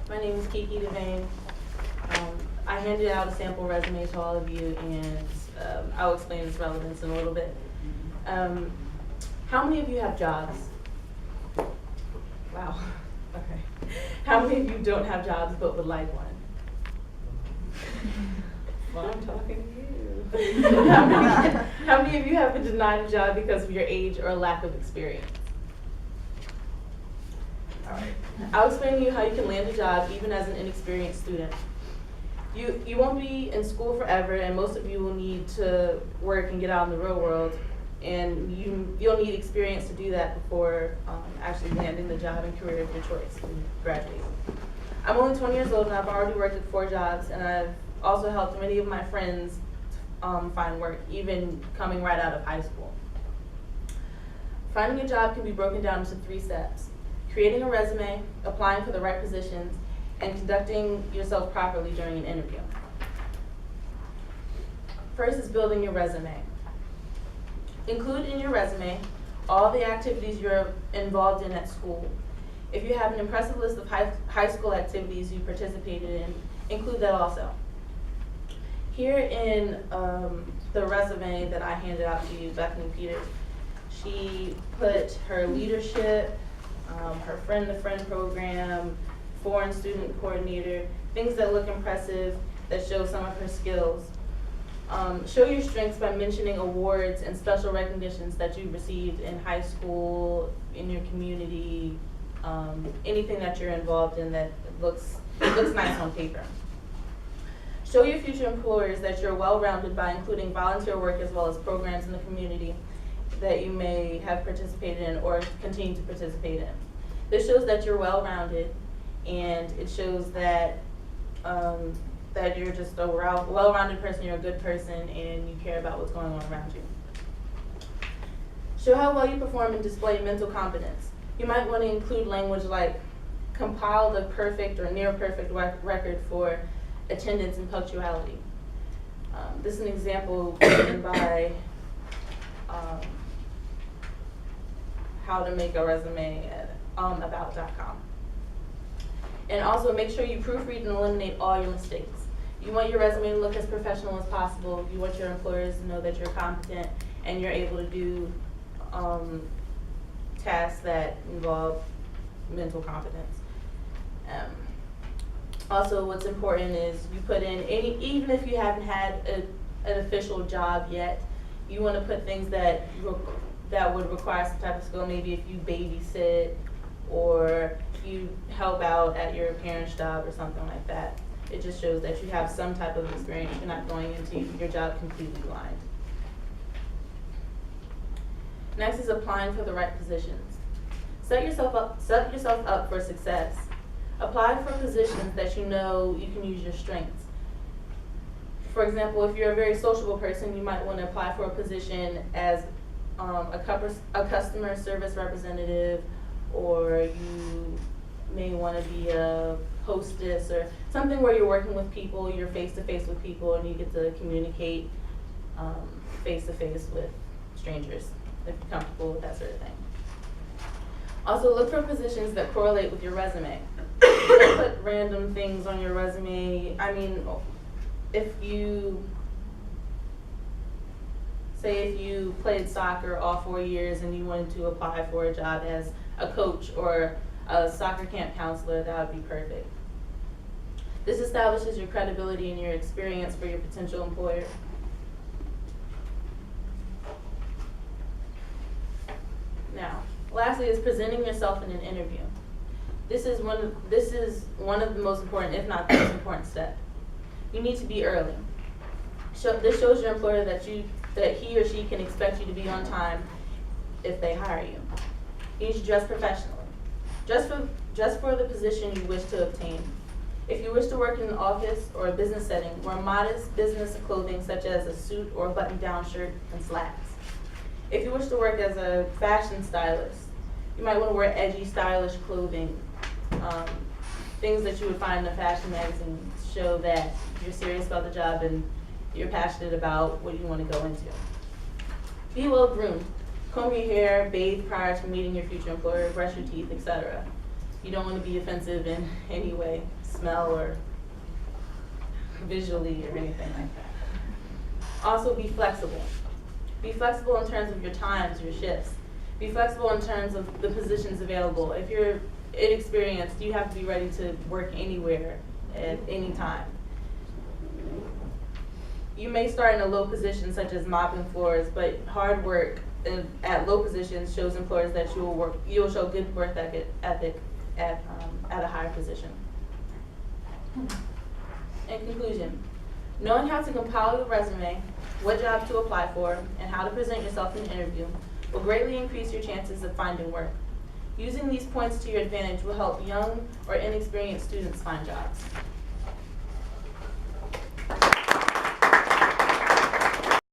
My name is Kiki Devane. I handed out a sample resume to all of you, and I'll explain its relevance in a little bit. How many of you have jobs? Wow. Okay. How many of you don't have jobs but would like one? Well, I'm talking to you. How many of you have been denied a job because of your age or lack of experience? All right. I'll explain to you how you can land a job even as an inexperienced student. You won't be in school forever, and most of you will need to work and get out in the real world, and you'll need experience to do that before actually landing the job and career of your choice when you graduate. I'm only 20 years old, and I've already worked at 4 jobs, and I've also helped many of my friends find work, even coming right out of high school. Finding a job can be broken down into 3 steps: creating a resume, applying for the right positions, and conducting yourself properly during an interview. First is building your resume. Include in your resume all the activities you're involved in at school. If you have an impressive list of high school activities you participated in, include that also. Here in the resume that I handed out to you, Bethany Peters, she put her leadership, her friend-to-friend program, foreign student coordinator, things that look impressive, that show some of her skills. Show your strengths by mentioning awards and special recognitions that you received in high school, in your community, anything that you're involved in that looks nice on paper. Show your future employers that you're well-rounded by including volunteer work as well as programs in the community that you may have participated in or continue to participate in. This shows that you're well-rounded, and it shows that that you're just a well-rounded person, you're a good person, and you care about what's going on around you. Show how well you perform and display mental competence. You might want to include language like compile the perfect or near perfect record for attendance and punctuality. This is an example given by how to make a resume at about.com. And also make sure you proofread and eliminate all your mistakes. You want your resume to look as professional as possible. You want your employers to know that you're competent and you're able to do tasks that involve mental competence. Also, what's important is you put in even if you haven't had an official job yet, you want to put things that would require some type of skill. Maybe if you babysit or you help out at your parents' job or something like that. It just shows that you have some type of experience. You're not going into your job completely blind. Next is applying for the right positions. Set yourself up for success. Apply for positions that you know you can use your strengths. For example, if you're a very sociable person, you might want to apply for a position as a customer service representative, or you may want to be a hostess or something where you're working with people, you're face-to-face with people, and you get to communicate face-to-face with strangers if you're comfortable with that sort of thing. Also, look for positions that correlate with your resume. Don't put random things on your resume. I mean, if you played soccer all 4 years and you wanted to apply for a job as a coach or a soccer camp counselor, that would be perfect. This establishes your credibility and your experience for your potential employer. Now, lastly is presenting yourself in an interview. This is one of the most important, if not the most important step. You need to be early. This shows your employer that he or she can expect you to be on time if they hire you. You need to dress professionally. Dress for the position you wish to obtain. If you wish to work in an office or a business setting, wear modest business clothing such as a suit or button-down shirt and slacks. If you wish to work as a fashion stylist, you might want to wear edgy, stylish clothing. Things that you would find in a fashion magazine show that you're serious about the job and you're passionate about what you want to go into. Be well groomed. Comb your hair, bathe prior to meeting your future employer, brush your teeth, etc. You don't want to be offensive in any way, smell or visually or anything like that. Also, be flexible. Be flexible in terms of your times, your shifts. Be flexible in terms of the positions available. If you're inexperienced, you have to be ready to work anywhere at any time. You may start in a low position such as mopping floors, but hard work at low positions shows employers that you will show good work ethic at a higher position. In conclusion, knowing how to compile your resume, what job to apply for, and how to present yourself in an interview will greatly increase your chances of finding work. Using these points to your advantage will help young or inexperienced students find jobs.